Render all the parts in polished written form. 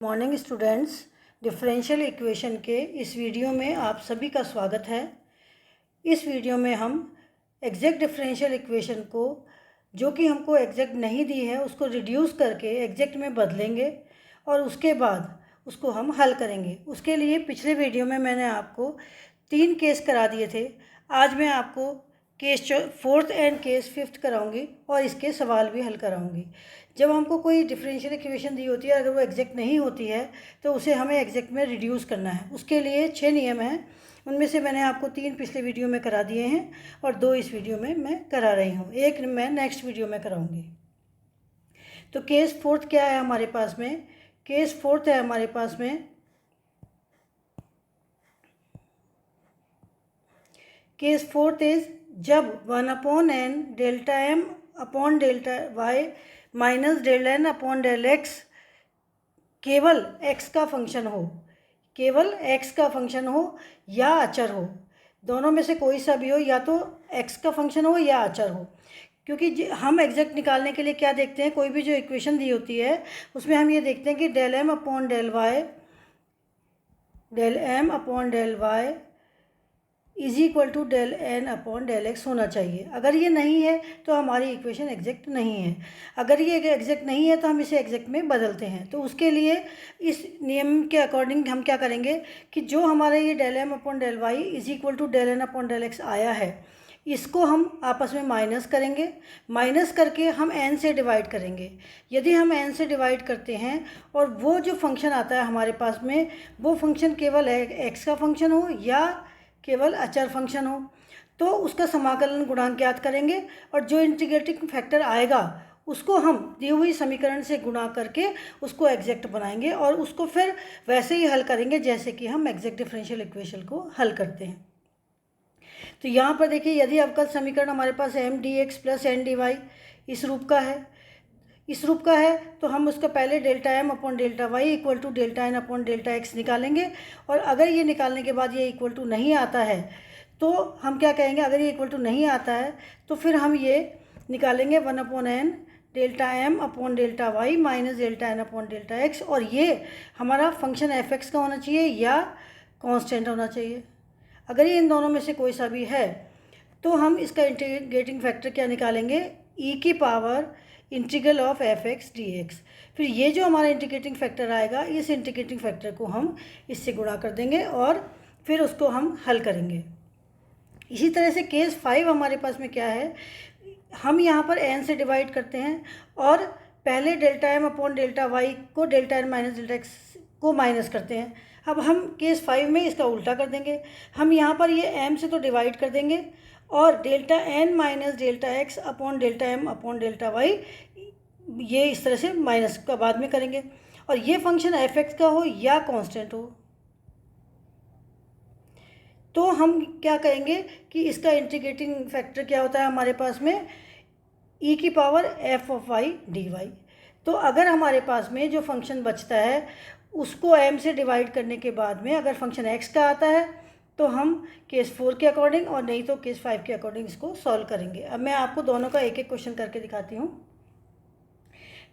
Morning students, differential equation के इस video में आप सभी का स्वागत है। इस वीडियो में हम एग्जैक्ट डिफरेंशियल इक्वेशन को, जो कि हमको एग्जैक्ट नहीं दी है, उसको रिड्यूस करके एग्जैक्ट में बदलेंगे और उसके बाद उसको हम हल करेंगे। उसके लिए पिछले वीडियो में मैंने आपको 3 केस करा दिए थे। आज मैं आपको case 4th and case 5th कराऊंगी और इसके सवाल भी हल कराऊंगी। जब हमको कोई डिफरेंशियल इक्वेशन दी होती है, अगर वो एग्जैक्ट नहीं होती है तो उसे हमें एग्जैक्ट में रिड्यूस करना है। उसके लिए 6 नियम हैं, उनमें से मैंने आपको 3 पिछले वीडियो में करा दिए हैं और 2 इस वीडियो में मैं करा रही हूँ, एक मैं नेक्स्ट वीडियो में कराऊंगी। तो केस 4th क्या है हमारे पास में? केस 4th है हमारे पास में, केस 4th इज जब 1/n delta m upon delta y minus delta n upon del x केवल x का फंक्शन हो, केवल x का फंक्शन हो या अचर हो। दोनों में से कोई सा भी हो, या तो x का फंक्शन हो या अचर हो। क्योंकि हम एग्जैक्ट निकालने के लिए क्या देखते हैं, कोई भी जो इक्वेशन दी होती है उसमें हम ये देखते हैं कि del m upon del y is equal to del N upon del x होना चाहिए। अगर ये नहीं है तो हमारी इक्वेशन एग्जैक्ट नहीं है। अगर ये एग्जैक्ट नहीं है तो हम इसे एग्जैक्ट में बदलते हैं। तो उसके लिए इस नियम के अकॉर्डिंग हम क्या करेंगे कि जो हमारे ये del m upon del y is equal to del N upon del x आया है, इसको हम आपस में माइनस करेंगे। माइनस करके हम n से डिवाइड करेंगे। यदि हम n से डिवाइड करते हैं और वो जो फंक्शन आता है हमारे पास में, वो फंक्शन केवल x का फंक्शन हो या केवल अचर फंक्शन हो, तो उसका समाकलन गुणांक ज्ञात करेंगे और जो इंटीग्रेटिंग फैक्टर आएगा उसको हम दी हुई समीकरण से गुणा करके उसको एग्जैक्ट बनाएंगे और उसको फिर वैसे ही हल करेंगे जैसे कि हम एग्जैक्ट डिफरेंशियल इक्वेशन को हल करते हैं। तो यहाँ पर देखिए, यदि अवकल समीकरण हमारे पास M D x plus N D Y इस रूप का है, तो हम उसका पहले delta M upon delta Y equal to delta N upon delta X निकालेंगे। और अगर ये निकालने के बाद ये इक्वल टू नहीं आता है तो हम क्या कहेंगे, अगर ये इक्वल टू नहीं आता है तो फिर हम ये निकालेंगे 1/n delta M upon delta y minus delta N upon delta x, और ये हमारा फंक्शन एफ एक्स का होना चाहिए या कॉन्स्टेंट होना चाहिए। अगर ये इन दोनों में से कोई सा भी है तो हम इसका इंटीग्रेटिंग फैक्टर क्या निकालेंगे, ई की power integral of F x D x. फिर ये जो हमारा इंटीग्रेटिंग फैक्टर आएगा, इस इंटीग्रेटिंग फैक्टर को हम इससे गुणा कर देंगे और फिर उसको हम हल करेंगे। इसी तरह से केस 5 हमारे पास में क्या है, हम यहाँ पर n से डिवाइड करते हैं और पहले delta M upon delta Y को delta N minus delta X को माइनस करते हैं। अब हम केस 5 में इसका उल्टा कर देंगे। हम यहाँ पर ये m से तो डिवाइड कर देंगे और delta N minus delta x upon delta M upon delta y, ये इस तरह से माइनस का बाद में करेंगे। और ये फंक्शन एफ एक्स का हो या कांस्टेंट हो, तो हम क्या कहेंगे कि इसका इंटीग्रेटिंग फैक्टर क्या होता है हमारे पास में, ई की power f of Y D y. तो अगर हमारे पास में जो फंक्शन बचता है उसको m से डिवाइड करने के बाद में अगर फंक्शन x का आता है तो हम केस 4 के अकॉर्डिंग और नहीं तो केस 5 के अकॉर्डिंग इसको सॉल्व करेंगे। अब मैं आपको दोनों का एक एक क्वेश्चन करके दिखाती हूँ।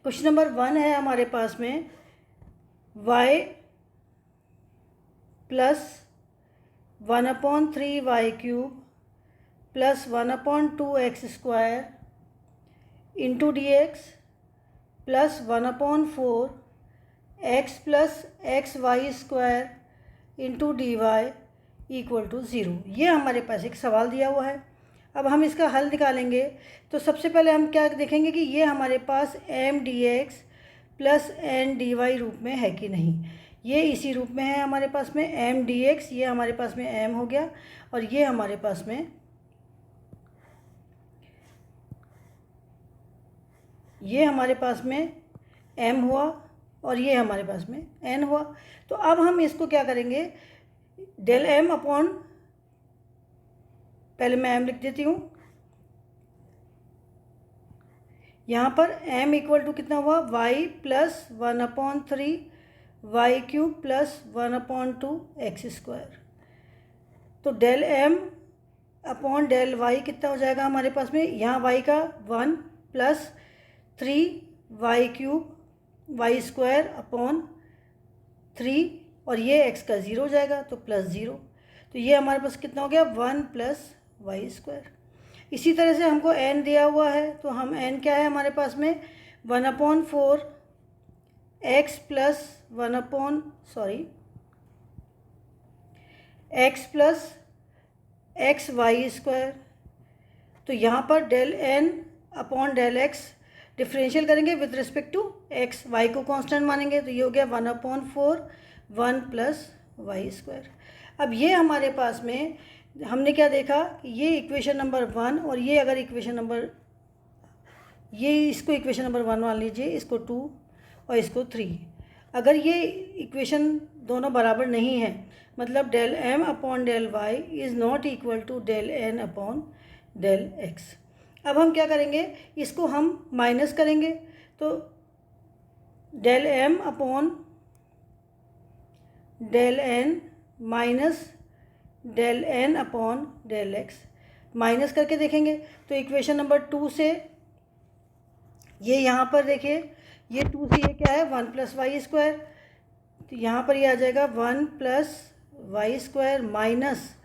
क्वेश्चन नंबर 1 है हमारे पास में y plus 1/3 y³ plus 1/2 x² into d x plus 1/4 x plus x y square into d Y equal to 0। ये हमारे पास एक सवाल दिया हुआ है। अब हम इसका हल निकालेंगे। तो सबसे पहले हम क्या देखेंगे कि ये हमारे पास M D x plus N D Y रूप में है कि नहीं। ये इसी रूप में है हमारे पास में एम डी एक्स, ये हमारे पास में एम हो गया और ये हमारे पास में m हुआ और ये हमारे पास में n हुआ। तो अब हम इसको क्या करेंगे, डेल m अपॉन, पहले मैं m लिख देती हूँ। यहाँ पर m इक्वल टू कितना हुआ, y plus 1/3 y³ plus 1/2 x²। तो del m upon del y कितना हो जाएगा हमारे पास में, यहाँ y का 1 प्लस 3 y³ y² अपॉन 3 और ये x का 0 हो जाएगा तो +0। तो ये हमारे पास कितना हो गया 1 + y²। इसी तरह से हमको n दिया हुआ है तो हम n क्या है हमारे पास में 1/4 x प्लस 1/x+xy²। तो यहाँ पर del n upon del x differential करेंगे with respect to x, y को कांस्टेंट मानेंगे तो ये हो गया 1/4 1 + y²। अब ये हमारे पास में हमने क्या देखा कि ये इक्वेशन नंबर 1 और ये अगर इक्वेशन नंबर इसको इक्वेशन नंबर 1 मान लीजिए, इसको 2 और इसको 3। अगर ये इक्वेशन दोनों बराबर नहीं है मतलब del m upon del y is not equal to del n upon del x। अब हम क्या करेंगे, इसको हम माइनस करेंगे तो del m upon del n minus del n upon del x minus करके देखेंगे तो इक्वेशन नंबर 2 से ये यहाँ पर देखिए ये 2 से ये क्या है 1 + y²। तो यहाँ पर ये आ जाएगा 1 + y² minus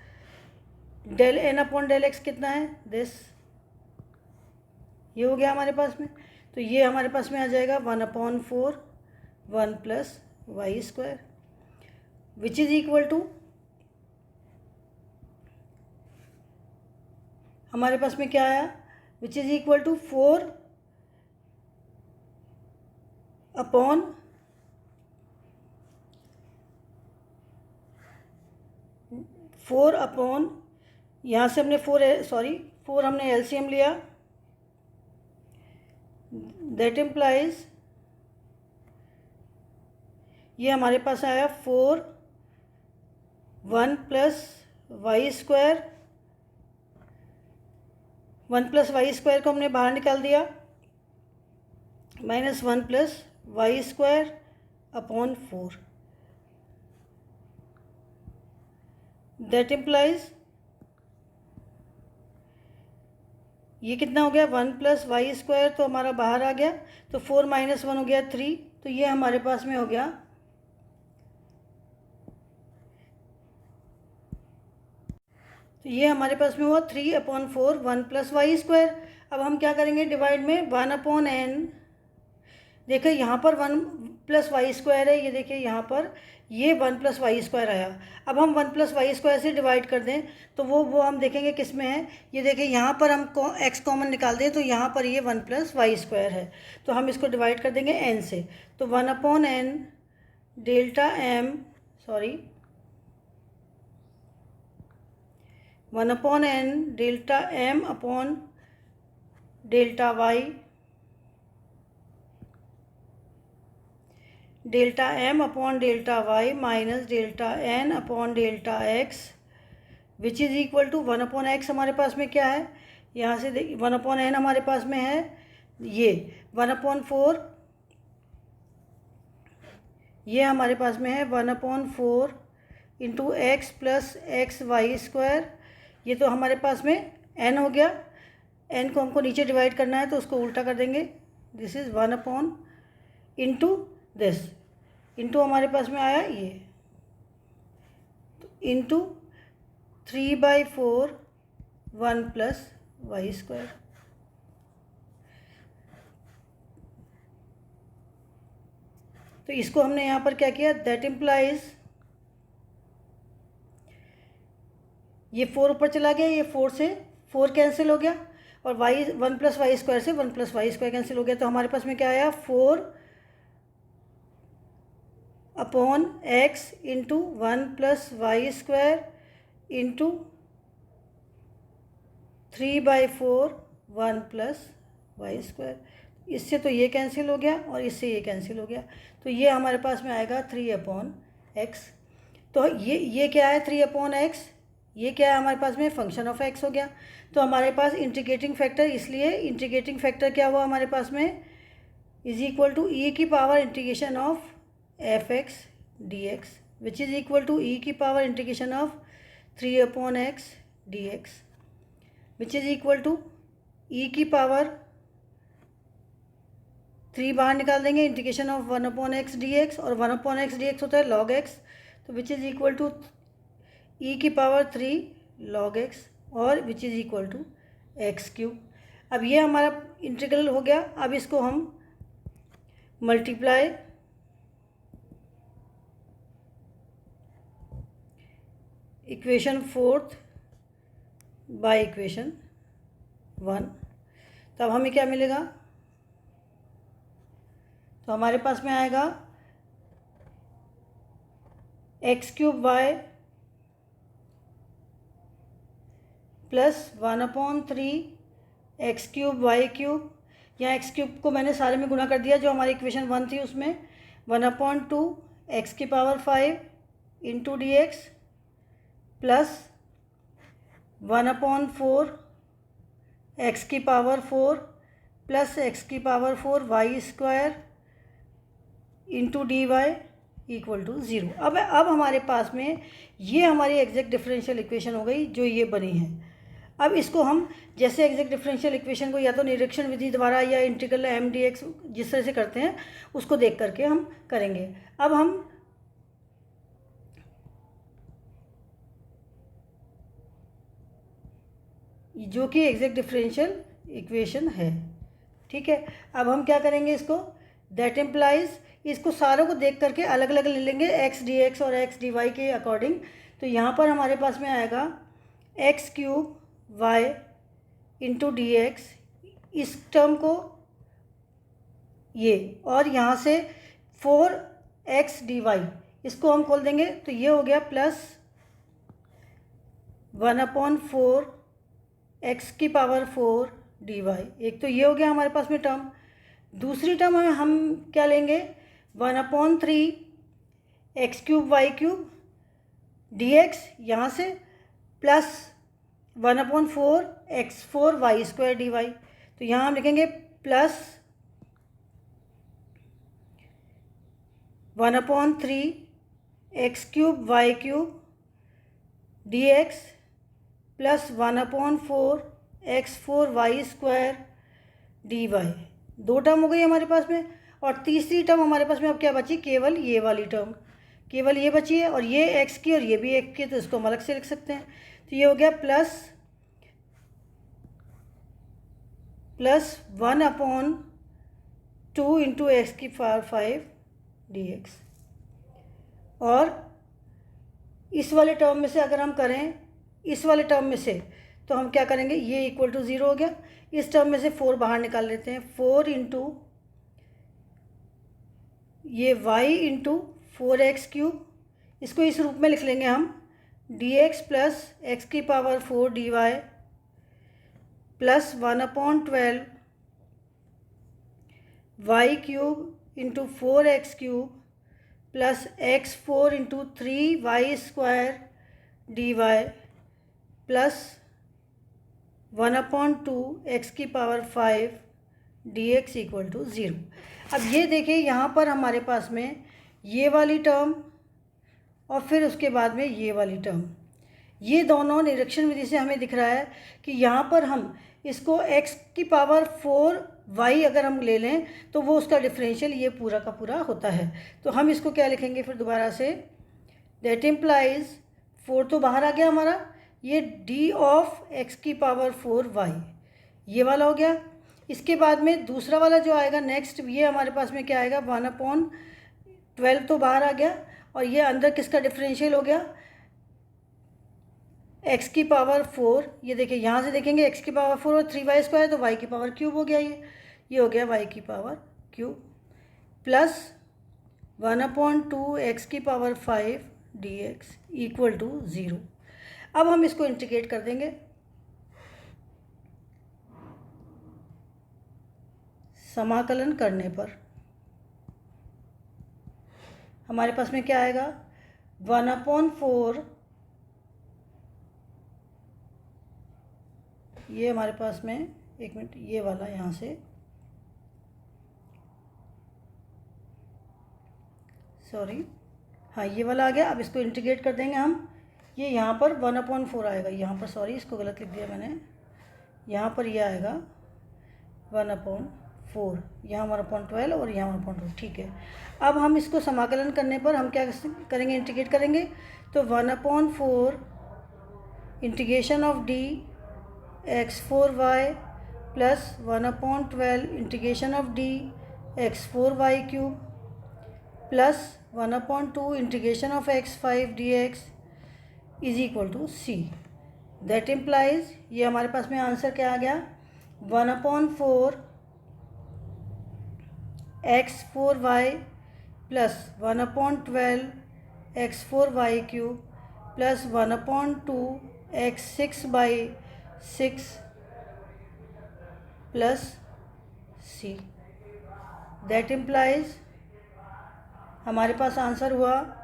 del n upon del x कितना है दिस, ये हो गया हमारे पास में। तो ये हमारे पास में आ जाएगा 1/4 1 + y² which is equal to हमारे पास में क्या आया which is equal to 4 upon यहाँ से हमने 4 हमने एलसीएम लिया, दैट इम्प्लाइज ये हमारे पास आया 4 1 + y²। 1 + y² को हमने बाहर निकाल दिया minus 1 + y² upon 4। That implies ये कितना हो गया 1 + y² तो हमारा बाहर आ गया तो 4 - 1 हो गया 3। तो ये हमारे पास में हो गया तो ये हमारे पास में हुआ 3/4 1 + y²। अब हम क्या करेंगे डिवाइड में 1/n। देखिए यहाँ पर 1 + y² है, ये देखिए यहाँ पर ये 1 + y² आया। अब हम 1 + y² से डिवाइड कर दें तो वो हम देखेंगे किस में है। ये देखिए यहाँ पर हम x कॉमन निकाल दें तो यहाँ पर ये 1 + y² है तो हम इसको डिवाइड कर देंगे n से। तो 1/n delta m 1/n delta m upon delta y delta m upon delta y minus delta n upon delta x which is equal to 1/x हमारे पास में क्या है, यहाँ से 1/n हमारे पास में है ये 1/4, ये हमारे पास में है 1/4 इंटू x प्लस xy²। ये तो हमारे पास में n हो गया, n को हमको नीचे डिवाइड करना है तो उसको उल्टा कर देंगे। This is 1 into this into हमारे पास में आया ये तो इंटू 3/4 1 + y²। तो इसको हमने यहाँ पर क्या किया, दैट इम्प्लाइज ये 4 ऊपर चला गया, ये 4 से 4 कैंसिल हो गया और y 1 + y² से 1 + y² कैंसिल हो गया। तो हमारे पास में क्या आया 4/x into 1 + y² into 3/4 1 + y²। इससे तो ये कैंसिल हो गया और इससे ये कैंसिल हो गया तो ये हमारे पास में आएगा 3/x। तो ये क्या है 3/x, ये क्या है हमारे पास में फंक्शन ऑफ x हो गया। तो हमारे पास इंटीग्रेटिंग फैक्टर, इसलिए इंटीग्रेटिंग फैक्टर क्या हुआ हमारे पास में इज इक्वल टू e की power integration of f(x) dx which is equal to e की power integration of 3/x dx which is equal to e की पावर 3 बाहर निकाल देंगे, इंटीग्रेशन ऑफ 1/x dx, और 1/x dx होता है log x, तो which is equal to e⁻³ log x, और विच इज़ इक्वल टू x³। अब ये हमारा इंटीग्रल हो गया। अब इसको हम मल्टीप्लाई इक्वेशन 4 बाय इक्वेशन 1, तो अब हमें क्या मिलेगा, तो हमारे पास में आएगा x³ y plus 1/3 x³ y³, यहाँ x³ को मैंने सारे में गुणा कर दिया जो हमारी इक्वेशन 1 थी उसमें, 1/2 x⁵ into dx plus 1/4 x⁴ plus x⁴ y² into dy equal to 0। अब हमारे पास में ये हमारी एग्जैक्ट डिफरेंशियल इक्वेशन हो गई जो ये बनी है। अब इसको हम जैसे एग्जैक्ट डिफरेंशियल इक्वेशन को या तो निरीक्षण विधि द्वारा या इंटीग्रल m dx जिस तरह से करते हैं उसको देख करके हम करेंगे। अब हम जो कि एग्जैक्ट डिफरेंशियल इक्वेशन है, ठीक है। अब हम क्या करेंगे इसको, दैट इम्प्लाइज, इसको सारों को देख करके अलग अलग ले लेंगे x dx और x dy के अकॉर्डिंग। तो यहाँ पर हमारे पास में आएगा x³ y इंटू dx, इस टर्म को ये, और यहाँ से 4x dy इसको हम खोल देंगे, तो ये हो गया प्लस 1/4 x⁴ dy। एक तो ये हो गया हमारे पास में टर्म। दूसरी टर्म हम क्या लेंगे, 1/3 x³ y³ dx यहाँ से प्लस 1/4 x⁴ y² dy। तो यहाँ हम लिखेंगे plus 1/3 x³ y³ dx plus 1/4 x⁴ y² dy। दो टर्म हो गई हमारे पास में, और तीसरी टर्म हमारे पास में अब क्या बची, केवल ये वाली टर्म, केवल ये बची है, और ये x की और ये भी x की, तो इसको हम अलग से लिख सकते हैं। तो ये हो गया प्लस 1/2 इंटू x⁵ dx। और इस वाले टर्म में से अगर हम करें, इस वाले टर्म में से, तो हम क्या करेंगे, ये इक्वल टू 0 हो गया। इस टर्म में से 4 बाहर निकाल लेते हैं, 4 इंटू ये y इंटू 4x³ इसको इस रूप में लिख लेंगे हम, dx plus x⁴ dy plus 1/12 y³ into 4x³ plus x⁴ into 3y² dy plus 1/2 x⁵ dx equal to 0। अब ये देखिए यहाँ पर हमारे पास में ये वाली टर्म और फिर उसके बाद में ये वाली टर्म, ये दोनों निरीक्षण विधि से हमें दिख रहा है कि यहाँ पर हम इसको x⁴ y अगर हम ले लें तो वो उसका डिफरेंशियल ये पूरा का पूरा होता है। तो हम इसको क्या लिखेंगे फिर दोबारा से, दैट इम्प्लाइज 4 तो बाहर आ गया हमारा, ये d ऑफ x⁴ y ये वाला हो गया। इसके बाद में दूसरा वाला जो आएगा नेक्स्ट, ये हमारे पास में क्या आएगा, 1/12 तो बाहर आ गया, और ये अंदर किसका डिफरेंशियल हो गया, x⁴, ये देखिए यहाँ से देखेंगे x⁴ और 3y² तो y³ हो गया, ये हो गया y³ plus 1/2 x⁵ dx equal to 0। अब हम इसको इंटीग्रेट कर देंगे, समाकलन करने पर हमारे पास में क्या आएगा, 1/4, ये हमारे पास में, एक मिनट, ये वाला यहाँ से, सॉरी, हाँ ये वाला आ गया। अब इसको इंटीग्रेट कर देंगे हम, ये यहाँ पर 1/4 आएगा, यहाँ पर सॉरी इसको गलत लिख दिया मैंने, यहाँ पर ये आएगा 1/4 4, यहाँ 1/12 और यहाँ 1/2, ठीक है। अब हम इसको समाकलन करने पर हम क्या करेंगे, इंटीग्रेट करेंगे। तो 1/4 integration of d x4y plus 1/12 integration of d x4y³ plus 1/2 integration of x5 dx is equal to c. That implies, ये हमारे पास में आंसर क्या आ गया, 1/4 x4y plus 1/12 x4y³ plus 1/2 x6/6 plus c. That implies हमारे पास आंसर हुआ,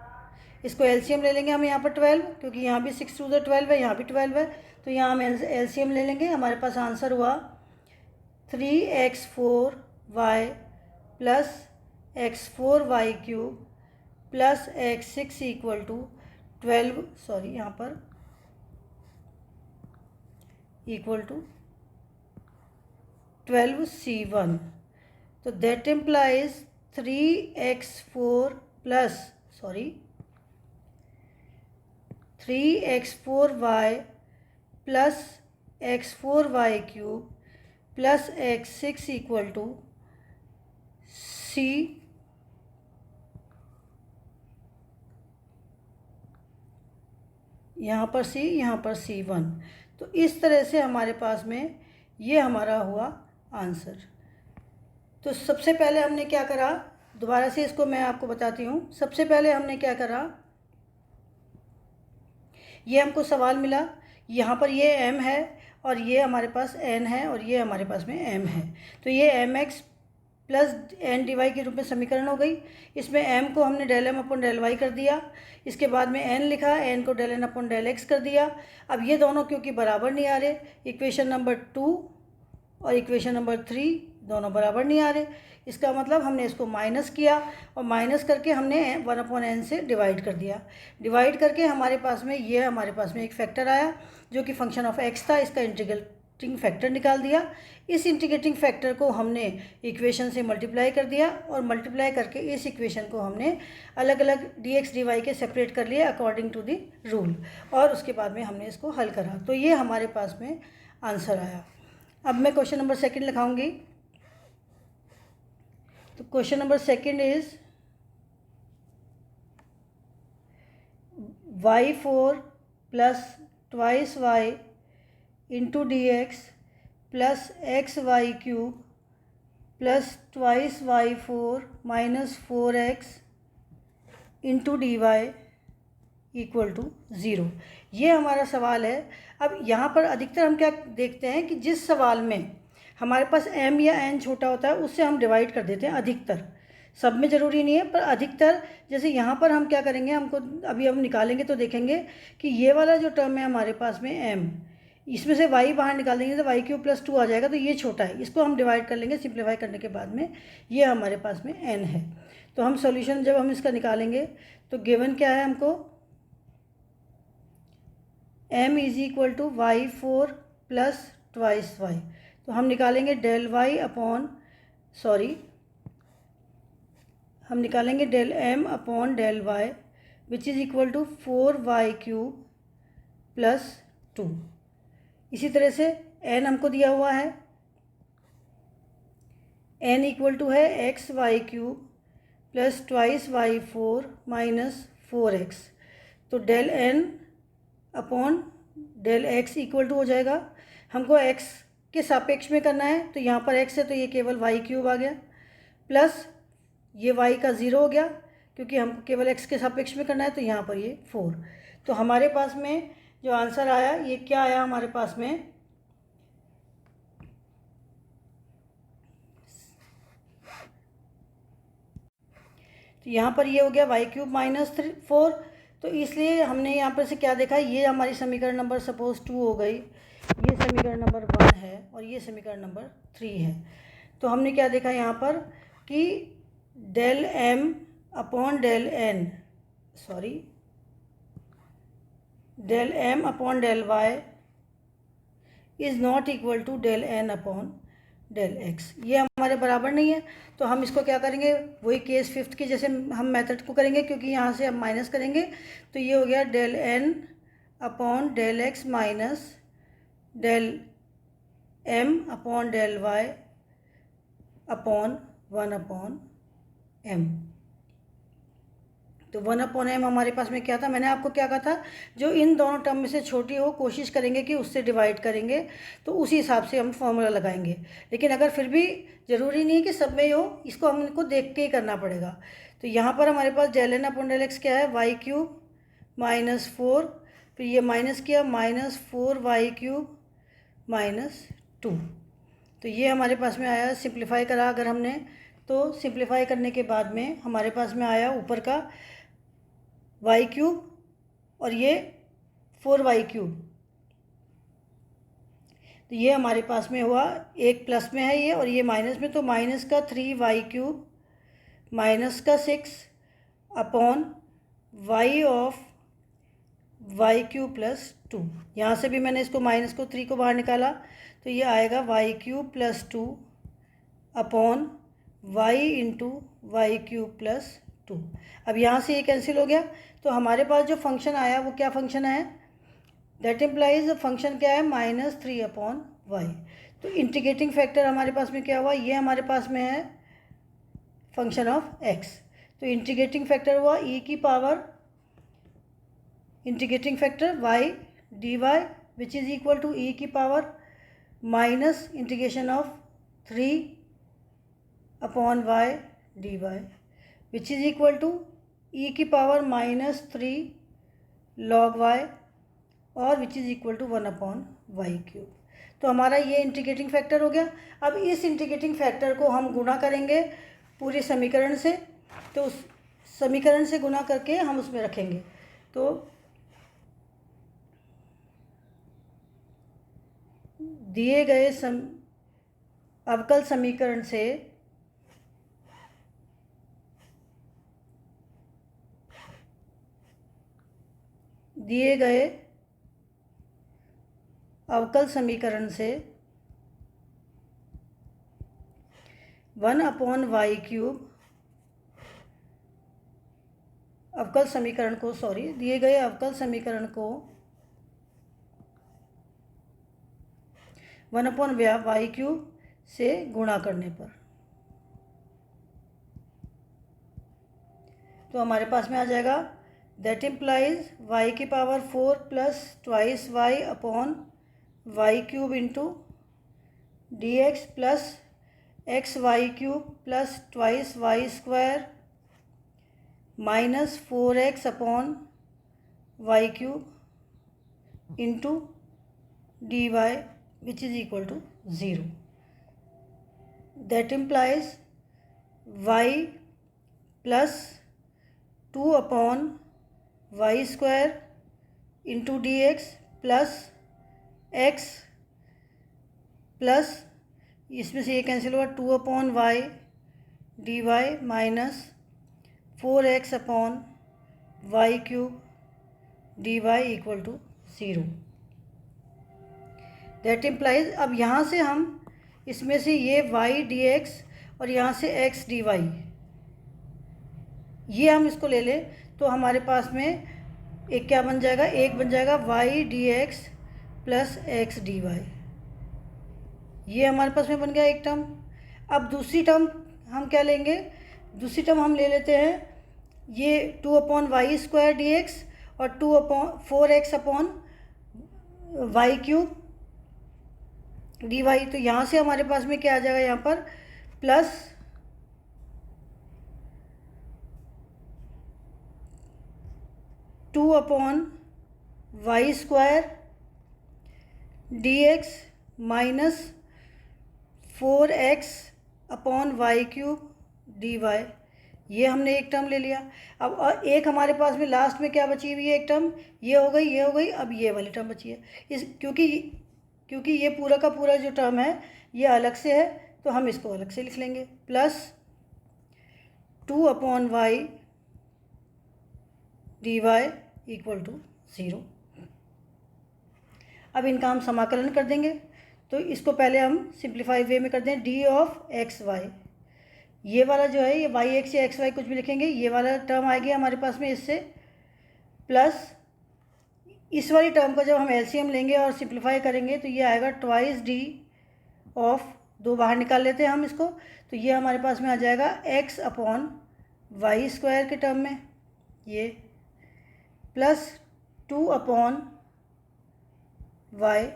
इसको एलसीएम ले लेंगे हम यहाँ पर 12, क्योंकि यहाँ भी 6 2 12 है, यहाँ भी 12 है, तो यहाँ हम एलसीएम ले लेंगे। हमारे पास आंसर हुआ 3x4y plus x4y³ plus x6 equal to 12, sorry यहाँ पर इक्वल टू 12c1। तो that implies 3x4 plus 3x4y plus x4y³ plus x6 equal to c। यहाँ पर c, यहाँ पर c1। तो इस तरह से हमारे पास में ये हमारा हुआ आंसर। तो सबसे पहले हमने क्या करा, दोबारा से इसको मैं आपको बताती हूँ। सबसे पहले हमने क्या करा, ये हमको सवाल मिला, यहाँ पर ये m है और ये हमारे पास n है और ये हमारे पास में m है। तो ये mx प्लस n dy के रूप में समीकरण हो गई। इसमें m को हमने del m upon del y कर दिया, इसके बाद में n लिखा, n को del n upon del x कर दिया। अब ये दोनों क्योंकि बराबर नहीं आ रहे, इक्वेशन नंबर 2 और इक्वेशन नंबर 3 दोनों बराबर नहीं आ रहे, इसका मतलब हमने इसको माइनस किया और माइनस करके हमने 1/n से डिवाइड कर दिया। डिवाइड करके हमारे पास में एक फैक्टर आया जो कि फंक्शन ऑफ x था, इसका इंटीग्रेटिंग फैक्टर निकाल दिया। इस इंटीग्रेटिंग फैक्टर को हमने इक्वेशन से मल्टीप्लाई कर दिया और मल्टीप्लाई करके इस इक्वेशन को हमने अलग अलग dx dy के सेपरेट कर लिया अकॉर्डिंग टू द रूल, और उसके बाद में हमने इसको हल करा। तो ये हमारे पास में आंसर आया। अब मैं क्वेश्चन नंबर 2 लिखाऊंगी। तो question number 2 is y4 plus twice y into dx plus xy³ plus twice y4 minus 4x into dy equal to 0। ये हमारा सवाल है। अब यहाँ पर अधिकतर हम क्या देखते हैं कि जिस सवाल में हमारे पास m या n छोटा होता है उससे हम डिवाइड कर देते हैं, अधिकतर, सब में ज़रूरी नहीं है पर अधिकतर। जैसे यहाँ पर हम क्या करेंगे, हमको अभी हम निकालेंगे तो देखेंगे कि ये वाला जो टर्म है हमारे पास में m, इसमें से y बाहर निकाल देंगे तो y³ प्लस 2 आ जाएगा, तो ये छोटा है, इसको हम डिवाइड कर लेंगे। सिंप्लीफाई करने के बाद में ये हमारे पास में n है। तो हम सॉल्यूशन जब हम इसका निकालेंगे तो गिवन क्या है हमको, m is equal to y4 plus twice y। तो हम निकालेंगे del m upon del y which is equal to 4y³ plus 2। इसी तरह से n हमको दिया हुआ है, n इक्वल टू है xy³ plus twice y4 minus 4x। तो del n upon del x equal to हो जाएगा, हमको x के सापेक्ष में करना है, तो यहाँ पर x है तो ये केवल y³ आ गया, प्लस ये y का 0 हो गया क्योंकि हमको केवल x के सापेक्ष में करना है, तो यहाँ पर ये 4। तो हमारे पास में जो आंसर आया ये क्या आया हमारे पास में, तो यहाँ पर ये हो गया y³ माइनस 4। तो इसलिए हमने यहाँ पर से क्या देखा, ये हमारी समीकरण नंबर सपोज 2 हो गई, ये समीकरण नंबर 1 है और ये समीकरण नंबर 3 है। तो हमने क्या देखा यहाँ पर कि del m upon del y is not equal to del n upon del x, ये हमारे बराबर नहीं है, तो हम इसको क्या करेंगे, वही केस फिफ्थ की जैसे हम मेथड को करेंगे, क्योंकि यहाँ से हम माइनस करेंगे, तो ये हो गया del N upon del x minus del m upon del y upon 1/m। तो 1/m हमारे पास में क्या था, मैंने आपको क्या कहा था, जो इन दोनों टर्म में से छोटी हो कोशिश करेंगे कि उससे डिवाइड करेंगे, तो उसी हिसाब से हम फॉर्मूला लगाएंगे। लेकिन अगर फिर भी ज़रूरी नहीं है कि सब में ही हो, इसको हमको देख के ही करना पड़ेगा। तो यहाँ पर हमारे पास del N upon del X क्या है, y³ -4, फिर ये माइनस किया -4y³ -2। तो ये हमारे पास में आया, सिंप्लीफाई करा अगर हमने, तो सिंप्लीफाई करने के बाद में हमारे पास में आया ऊपर का y³ और ये 4y³। तो ये हमारे पास में हुआ, एक प्लस में है ये और ये माइनस में, तो माइनस का 3y³ माइनस का 6 upon y of y³ plus 2। यहाँ से भी मैंने इसको माइनस को 3 को बाहर निकाला, तो ये आएगा y³ plus 2 upon y into y³ plus 2। अब यहाँ से ये कैंसिल हो गया, तो हमारे पास जो फंक्शन आया वो क्या फंक्शन है, दैट इम्प्लाइज फंक्शन क्या है, -3/y। तो इंटीग्रेटिंग फैक्टर हमारे पास में क्या हुआ, ये हमारे पास में है फंक्शन ऑफ x। तो इंटीग्रेटिंग फैक्टर हुआ integrating factor y dy which is equal to e⁻ minus integration of 3/y dy which is equal to e⁻³ log y और विच इज़ इक्वल टू 1/y³। तो हमारा ये इंटीग्रेटिंग फैक्टर हो गया। अब इस इंटीग्रेटिंग फैक्टर को हम गुणा करेंगे पूरे समीकरण से, तो उस समीकरण से गुणा करके हम उसमें रखेंगे। तो दिए गए अवकल समीकरण से दिए गए अवकल समीकरण से 1/y³ अवकल समीकरण को दिए गए अवकल समीकरण को 1/y³ से गुणा करने पर, तो हमारे पास में आ जाएगा, that implies y⁴ plus 2y upon y³ into dx plus xy³ plus 2y² minus 4x upon y³ into dy which is equal to 0। That implies y plus 2/y² into dx plus x plus इसमें से ये cancel हुआ 2/y dy minus 4x upon y³ dy equal to 0। That implies, अब यहाँ से हम इसमें से ये y dx और यहाँ से x dy, ये हम इसको ले लें, तो हमारे पास में एक क्या बन जाएगा, एक बन जाएगा y dx plus x dy, ये हमारे पास में बन गया एक टर्म। अब दूसरी टर्म हम क्या लेंगे, दूसरी टर्म हम ले लेते हैं ये 2/y² dx और 4x अपॉन y³ dy। तो यहाँ से हमारे पास में क्या आ जाएगा, यहाँ पर plus 2/y² dx minus 4x upon y³ dy, ये हमने एक टर्म ले लिया। अब एक हमारे पास में लास्ट में क्या बची हुई है, एक टर्म ये हो गई, ये हो गई। अब ये वाली टर्म बची है, क्योंकि ये पूरा का पूरा जो टर्म है ये अलग से है, तो हम इसको अलग से लिख लेंगे, plus 2/y dy equal to 0। अब इनका हम समाकलन कर देंगे, तो इसको पहले हम सिंप्लीफाई वे में कर दें, डी ऑफ एक्स वाई, ये वाला जो है ये वाई एक्स या एक्स वाई कुछ भी लिखेंगे, ये वाला टर्म आ गया हमारे पास में इससे, प्लस इस वाली टर्म को जब हम एलसीएम लेंगे और सिंप्लीफाई करेंगे तो ये आएगा ट्वाइस डी ऑफ, दो बाहर निकाल लेते हैं हम इसको, तो ये हमारे पास में आ जाएगा एक्स अपॉन वाई स्क्वायर के टर्म में, ये plus 2 upon y,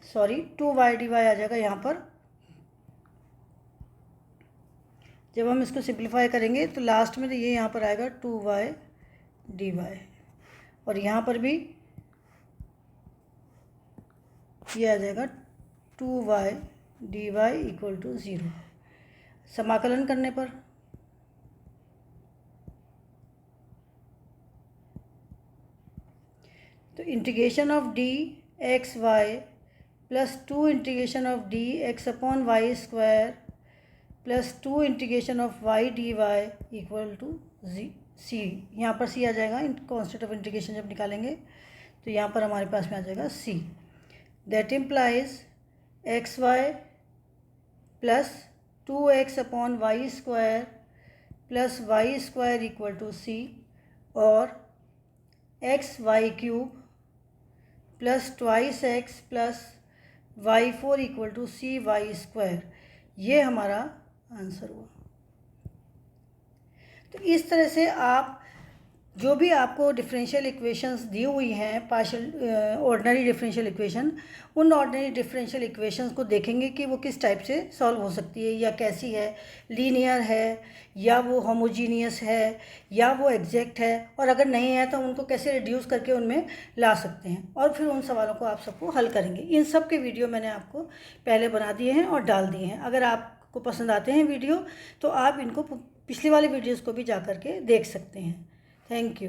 sorry 2y dy आ जाएगा यहाँ पर। जब हम इसको सिंप्लीफाई करेंगे तो लास्ट में तो ये यहाँ पर आएगा 2y dy, और यहाँ पर भी ये आ जाएगा 2y dy इक्वल टू 0। समाकलन करने पर तो integration of D X Y plus 2 integration of D X upon Y square plus 2 integration of Y D Y equal to C, यहाँ पर सी आ जाएगा, कॉन्स्टेंट ऑफ इंटीग्रेशन जब निकालेंगे तो यहाँ पर हमारे पास में आ जाएगा C. That implies X Y plus 2x upon Y square plus Y square equal to C, और X Y cube plus twice X plus Y 4 equal to C Y square, ये हमारा आंसर हुआ। तो इस तरह से आप जो भी आपको डिफरेंशियल इक्वेशंस दी हुई हैं, पार्शियल ऑर्डिनरी डिफरेंशियल इक्वेशन, उन ऑर्डिनरी डिफरेंशियल इक्वेशंस को देखेंगे कि वो किस टाइप से सॉल्व हो सकती है, या कैसी है, लीनियर है या वो होमोजीनियस है या वो एग्जैक्ट है, और अगर नहीं है तो उनको कैसे रिड्यूस करके उनमें ला सकते हैं, और फिर उन सवालों को आप सबको हल करेंगे। इन सब के वीडियो मैंने आपको पहले बना दिए हैं और डाल दिए हैं। अगर आपको पसंद आते हैं वीडियो तो आप इनको पिछली वाली वीडियोज़ को भी जा कर के देख सकते हैं। Thank you.